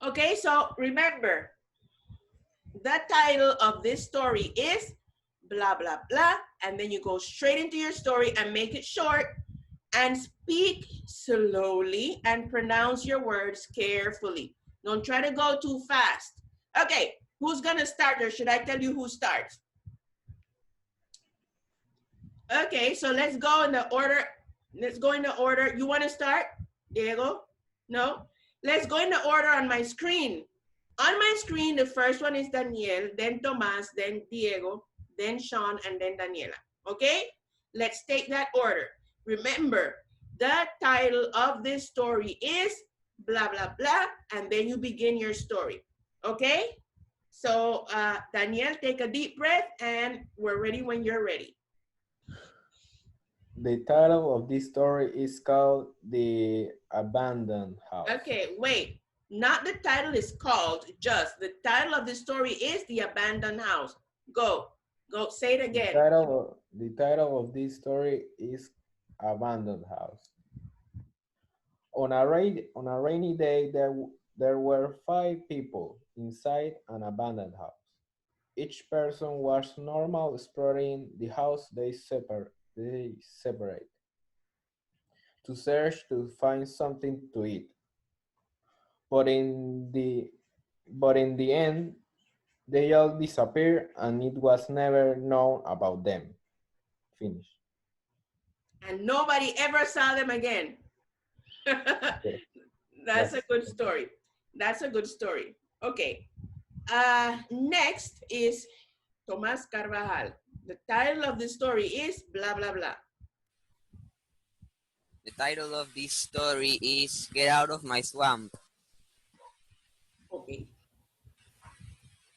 Okay, so remember, the title of this story is blah, blah, blah. And then you go straight into your story and make it short and speak slowly and pronounce your words carefully. Don't try to go too fast. Okay, who's gonna start, or should I tell you who starts? Okay, so let's go in the order. Let's go in the order. You want to start, Diego? No? Let's go in the order on my screen. On my screen, the first one is Daniel, then Tomas, then Diego, then Sean, and then Daniela. Okay? Let's take that order. Remember, the title of this story is blah, blah, blah, and then you begin your story. Okay? So, Daniel, take a deep breath, and we're ready when you're ready. The title of this story is called The Abandoned House. Okay, wait. Not the title is called, just the title of the story is The Abandoned House. Go. Go, say it again. The title of this story is Abandoned House. On a rainy day, there were 5 people inside an abandoned house. Each person was normal exploring the house they separate to search to find something to eat. But in the end, they all disappeared and it was never known about them. Finish. And nobody ever saw them again. Okay. That's a good story. That's a good story. Okay. Next is Tomas Carvajal. The title of the story is blah, blah, blah. The title of this story is Get Out of My Swamp. Okay.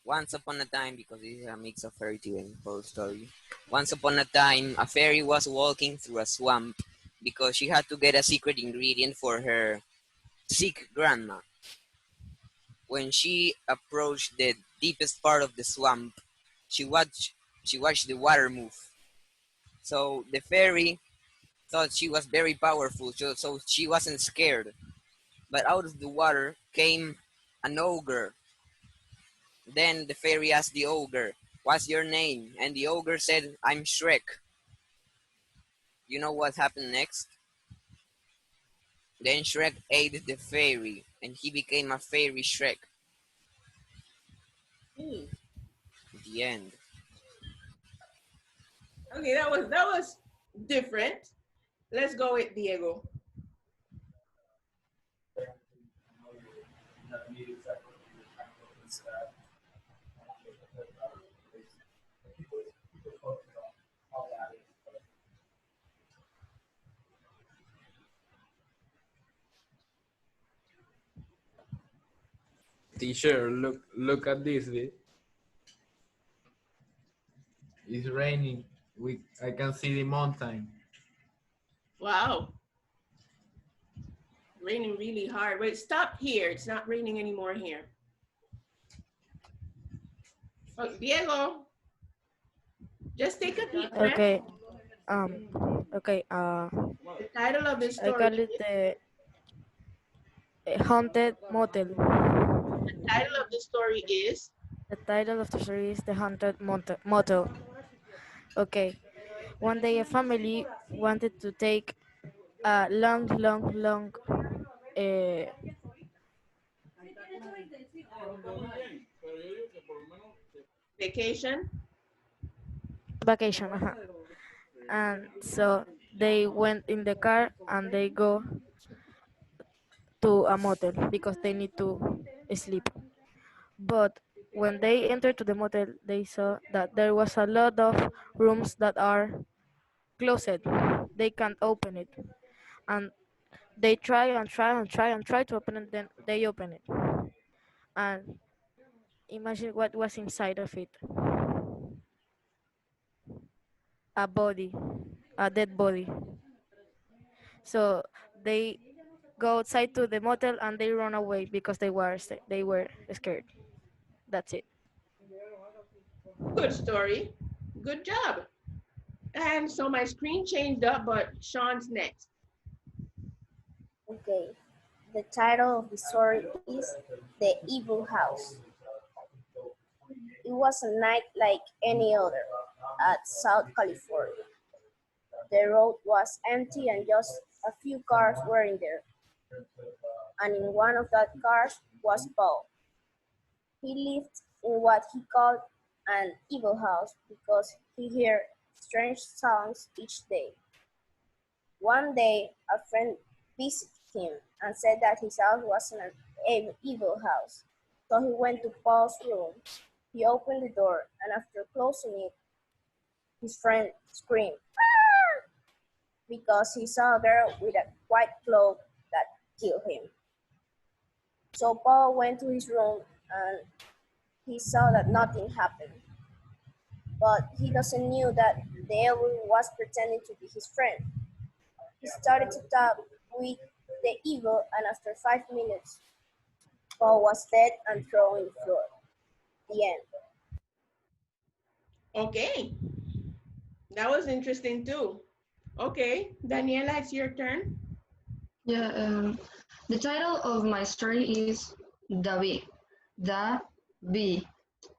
Once upon a time, because this is a mix of fairy tale and whole story. Once upon a time, a fairy was walking through a swamp because she had to get a secret ingredient for her sick grandma. When she approached the deepest part of the swamp, she watched the water move. So the fairy thought she was very powerful, so she wasn't scared. But out of the water came an ogre. Then the fairy asked the ogre, "What's your name?" And the ogre said, "I'm Shrek." You know what happened next? Then Shrek ate the fairy, and he became a fairy Shrek. Hmm. The end. Okay, that was different. Let's go with Diego. Teacher, look at this. It's raining. I can see the mountain. Wow. Raining really hard. Wait, stop here. It's not raining anymore here. Oh, Diego, just take a deep breath. Okay. Okay. The title of the I story. call it the Haunted Motel. The title of the story is. The title of the story is The Haunted Motel. Okay. One day, a family wanted to take a long uh, Vacation. vacation. And so they went in the car and they go to a motel because they need to sleep. But when they entered to the motel, they saw that there was a lot of rooms that are closed. They can't open it. And they try to open it, then they open it. And imagine what was inside of it. A body, a dead body. So they go outside to the motel and they run away because they were scared. That's it. Good story. Good job. And so my screen changed up, but Sean's next. Okay. The title of the story is The Evil House. It was a night like any other at South California. The road was empty and just a few cars were in there. And in one of that cars was Paul. He lived in what he called an evil house because he heard strange sounds each day. One day, a friend visited him and said that his house was an evil house. So he went to Paul's room. He opened the door, and after closing it, his friend screamed "Ah!" because he saw a girl with a white cloak that killed him. So Paul went to his room and he saw that nothing happened. But he doesn't knew that the evil was pretending to be his friend. He started to talk with the evil, and after 5 minutes, Paul was dead and thrown on the floor. The end. Okay, that was interesting too. Okay, Daniela, it's your turn. Yeah, the title of my story is The Bee. The Bee.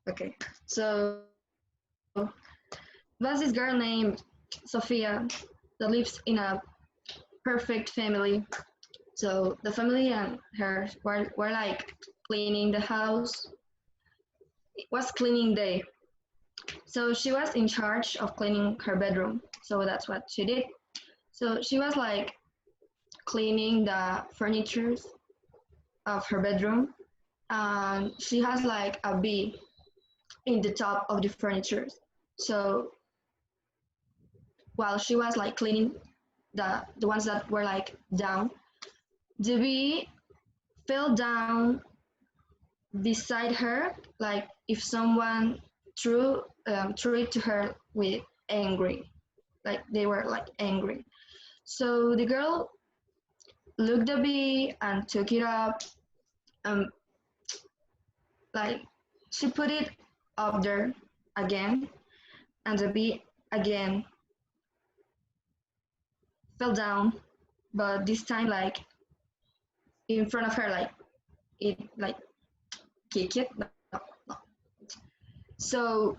Okay, so there's this girl named Sophia that lives in a perfect family. So the family and her were like cleaning the house. It was cleaning day. So she was in charge of cleaning her bedroom. So that's what she did. So she was like cleaning the furniture of her bedroom, and she has like a bee in the top of the furniture. So while she was like cleaning the ones that were like down, the bee fell down beside her, like if someone threw it to her with angry, like they were like angry. So the girl looked the bee and took it up, um, like she put it up there again, and the bee again fell down, but this time like in front of her, like it like kick it. No, no. So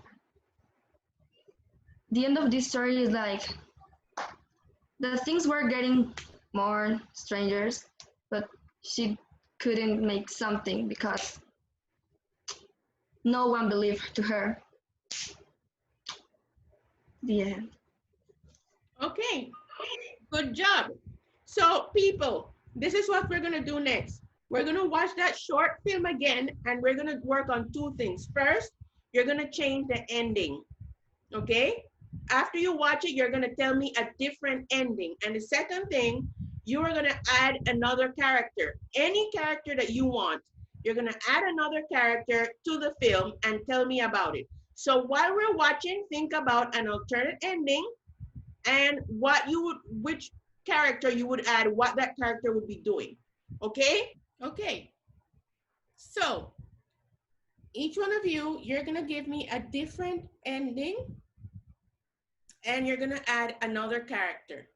the end of this story is like the things were getting more strangers, but she couldn't make something because no one believed to her. The end. Okay, good job. So people, this is what we're gonna do next. We're gonna watch that short film again, and we're gonna work on two things. First, you're gonna change the ending, okay? After you watch it, you're gonna tell me a different ending. And the second thing, you are gonna add another character, any character that you want. You're gonna add another character to the film and tell me about it. So while we're watching, think about an alternate ending and what you would, which character you would add, what that character would be doing, okay? Okay, so each one of you, you're gonna give me a different ending and you're gonna add another character.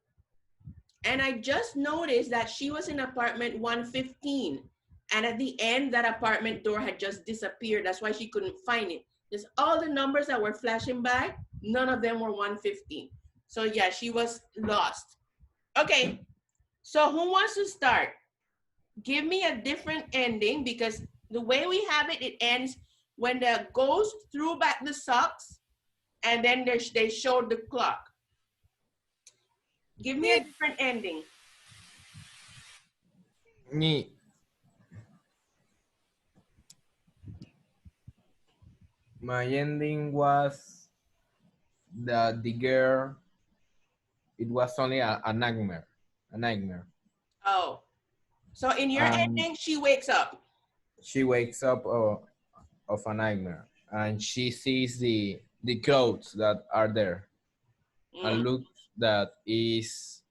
And I just noticed that she was in apartment 115. And at the end, that apartment door had just disappeared. That's why she couldn't find it. Just all the numbers that were flashing by, none of them were 115. So yeah, she was lost. Okay, so who wants to start? Give me a different ending because the way we have it, it ends when the ghost threw back the socks and then they showed the clock. Give me a different ending. Me. My ending was that the girl, it was only a nightmare. A nightmare. Oh, so in your ending, she wakes up. She wakes up of a nightmare and she sees the clothes that are there and looks that is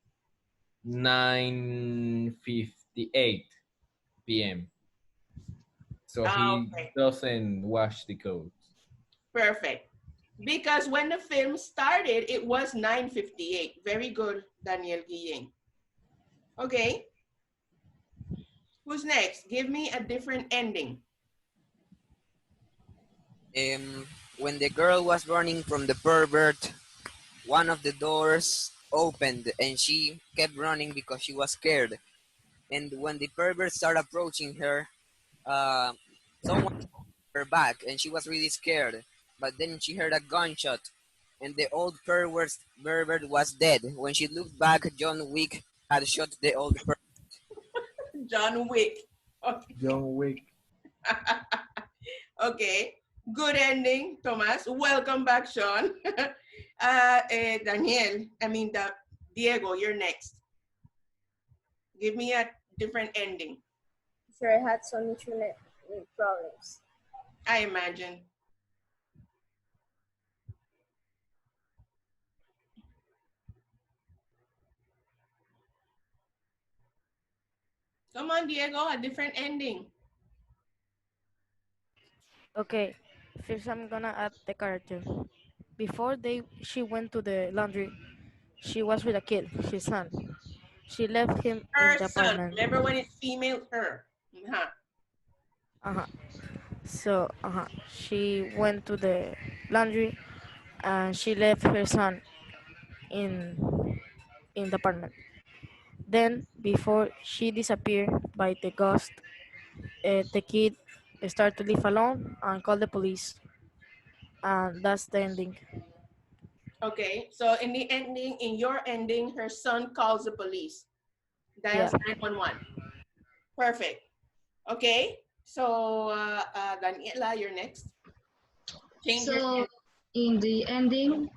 9:58 p.m. So he doesn't wash the clothes. Perfect. Because when the film started, it was 9:58. Very good, Daniel Guillen. Okay. Who's next? Give me a different ending. When the girl was running from the pervert, one of the doors opened and she kept running because she was scared. And when the pervert started approaching her, someone hit her back and she was really scared. But then she heard a gunshot and the old pervert was dead. When she looked back, John Wick had shot the old pervert. John Wick. Okay. John Wick. Okay. Good ending, Thomas. Welcome back, Sean. Diego, you're next. Give me a different ending. Sure, I had some internet problems. I imagine. Come on, Diego, a different ending. Okay, first I'm gonna add the character. Before she went to the laundry, she was with a kid, his son. She left him in the Person. apartment. Remember when it's female, her. So she went to the laundry and she left her son in the apartment. Then, before she disappeared by the ghost, the kid started to live alone and called the police. And that's the ending. Okay, so in the ending, in your ending, her son calls the police. Dials 911. Perfect. Okay, so Daniela, you're next. So in the ending,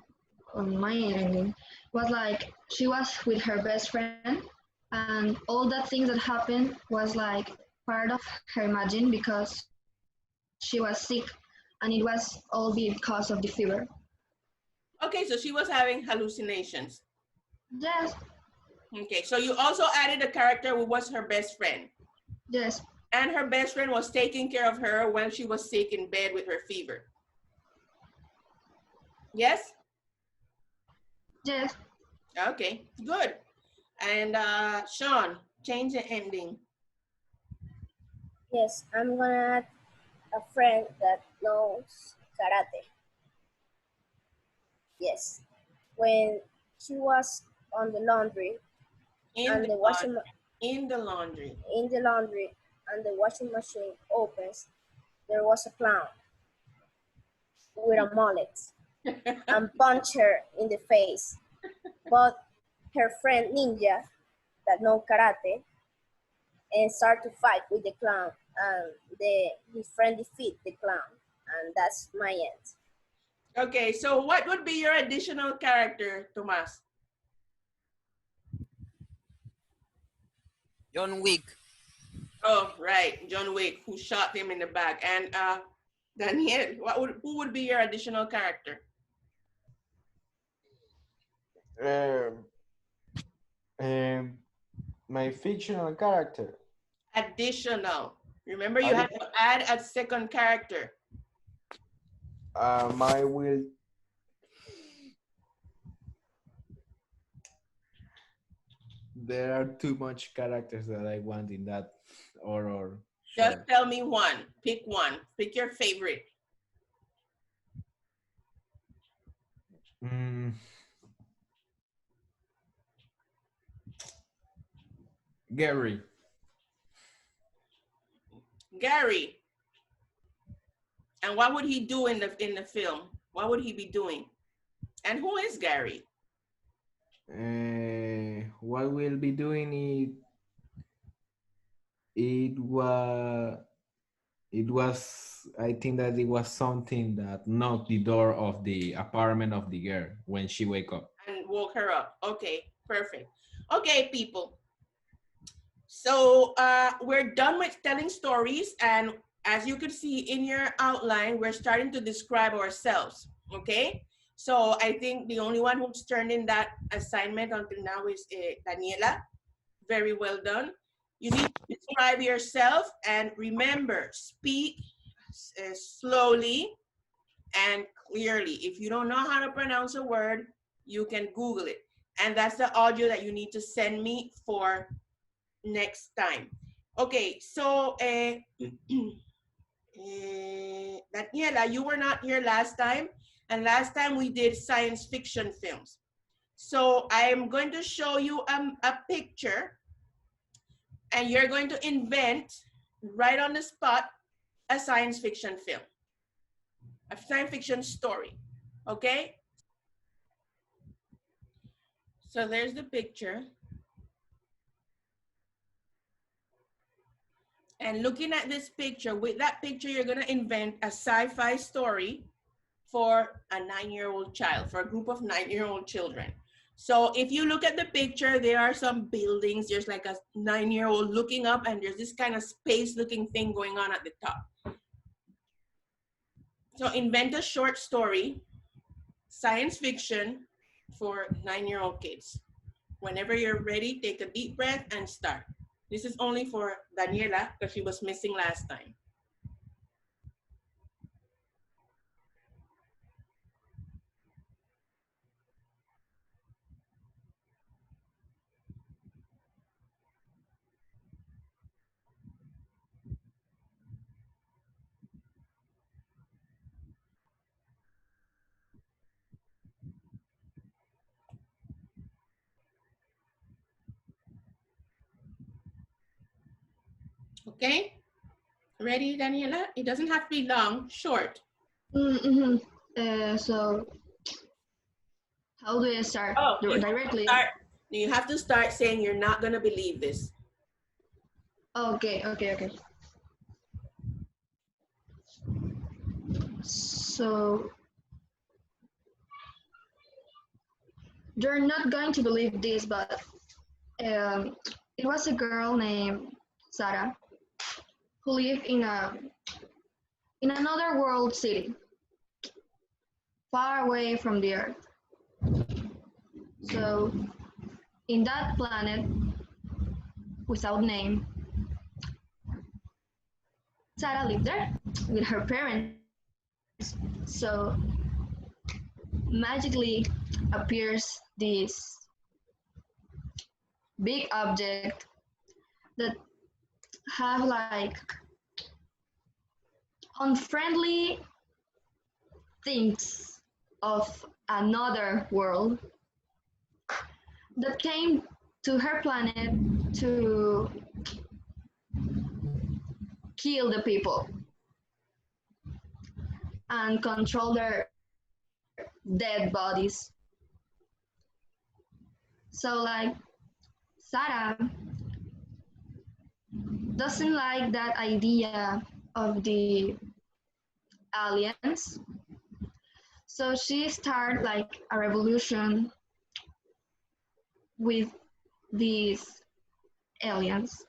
on my ending, was like she was with her best friend, and all that things that happened was like part of her imagine because she was sick, and it was all because of the fever. Okay, so she was having hallucinations. Yes. Okay, so you also added a character who was her best friend. Yes. And her best friend was taking care of her when she was sick in bed with her fever. Yes? Yes. Okay, good. And Sean, change the ending. Yes, I'm gonna add a friend that knows karate. Yes. When she was on the laundry In the laundry and the washing machine opens, there was a clown with a mullet and punched her in the face. But her friend Ninja that know karate and start to fight with the clown, and his friend defeat the clown, and that's my end. Okay, so what would be your additional character, Tomas? John Wick. Oh, right, John Wick, who shot him in the back. And Daniel, who would be your additional character? My fictional character. Additional. Remember, you have to add a second character. My will. There are too much characters that I want in that order. Just tell me one. Pick one. Pick your favorite. Gary. Gary. And what would he do in the film? What would he be doing? And who is Gary? What we'll be doing it was I think that it was something that knocked the door of the apartment of the girl when she wake up. And woke her up. Okay, perfect. Okay, people. So we're done with telling stories, and as you could see in your outline, we're starting to describe ourselves, okay? So I think the only one who's turned in that assignment until now is Daniela. Very well done. You need to describe yourself, and remember, speak slowly and clearly. If you don't know how to pronounce a word, you can Google it. And that's the audio that you need to send me for next time. Okay, so Daniela, you were not here last time, and last time we did science fiction films. So I am going to show you a picture, and you're going to invent right on the spot a science fiction film, a science fiction story, okay? So there's the picture. And looking at this picture, with that picture, you're gonna invent a sci-fi story for a 9-year-old child, for a group of 9-year-old children. So if you look at the picture, there are some buildings. There's like a 9-year-old looking up, and there's this kind of space looking thing going on at the top. So invent a short story, science fiction for 9-year-old kids. Whenever you're ready, take a deep breath and start. This is only for Daniela because she was missing last time. Okay, ready, Daniela? It doesn't have to be long, short. So how do I start? Oh, Directly? You have to start saying you're not gonna believe this. Okay. So you're not going to believe this, but it was a girl named Sarah who lived in another world city, far away from the Earth. So in that planet, without name, Sarah lived there with her parents. So magically appears this big object that have like unfriendly things of another world that came to her planet to kill the people and control their dead bodies. So like Sarah doesn't like that idea of the aliens. So she started like a revolution with these aliens.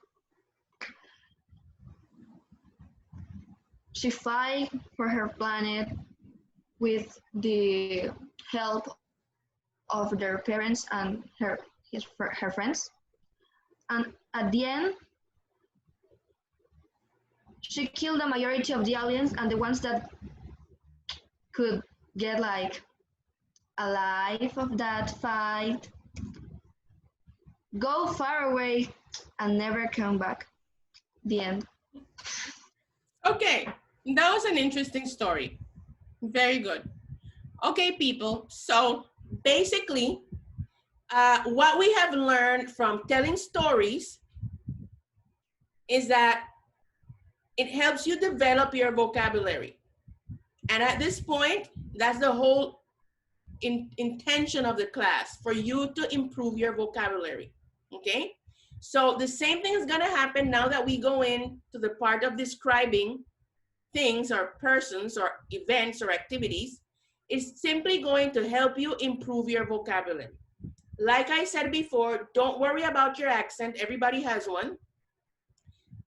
She fight for her planet with the help of their parents and her friends. And at the end, she killed the majority of the aliens, and the ones that could get like alive of that fight go far away and never come back. The end. Okay, that was an interesting story. Very good. Okay, people, so basically, what we have learned from telling stories is that it helps you develop your vocabulary. And at this point, that's the whole intention of the class, for you to improve your vocabulary, okay? So the same thing is gonna happen now that we go into the part of describing things or persons or events or activities. It's simply going to help you improve your vocabulary. Like I said before, don't worry about your accent. Everybody has one.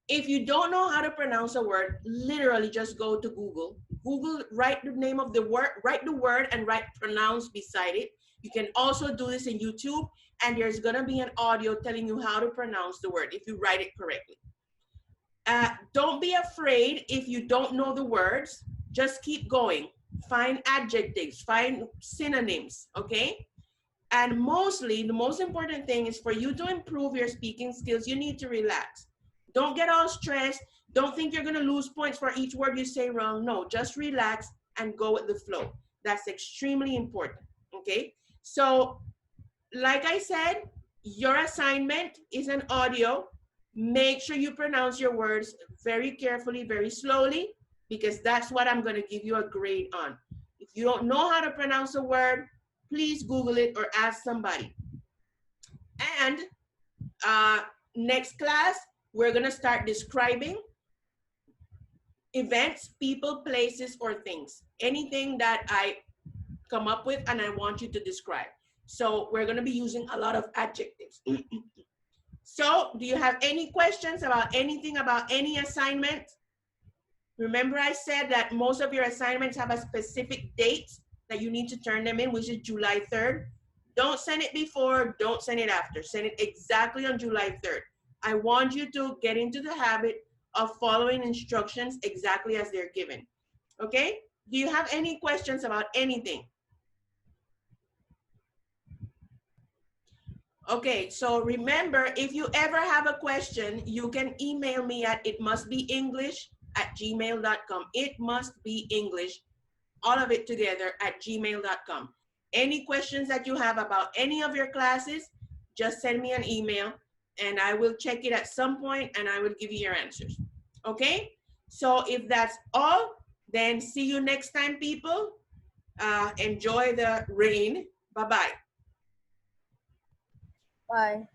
If you don't know how to pronounce a word, literally just go to Google. Google, write the name of the word, write the word and write pronounce beside it. You can also do this in YouTube, and there's gonna be an audio telling you how to pronounce the word if you write it correctly. Don't be afraid if you don't know the words, just keep going. Find adjectives, find synonyms, okay? And mostly, the most important thing is for you to improve your speaking skills, you need to relax. don't get all stressed. Don't think you're gonna lose points for each word you say wrong. No, just relax and go with the flow. That's extremely important, okay? So, like I said, your assignment is an audio. Make sure you pronounce your words very carefully, very slowly, because that's what I'm gonna give you a grade on. If you don't know how to pronounce a word, please Google it or ask somebody. And next class, we're gonna start describing events, people, places, or things. Anything that I come up with and I want you to describe. So we're gonna be using a lot of adjectives. So do you have any questions about anything, about any assignment? Remember I said that most of your assignments have a specific date that you need to turn them in, which is July 3rd. Don't send it before, don't send it after. Send it exactly on July 3rd. I want you to get into the habit of following instructions exactly as they're given. Okay? Do you have any questions about anything? Okay, so remember, if you ever have a question, you can email me at itmustbeenglish@gmail.com. It must be English, all of it together, at gmail.com. Any questions that you have about any of your classes, just send me an email and I will check it at some point and I will give you your answers. Okay? So if that's all, then see you next time, people. Enjoy the rain. Bye-bye. Bye.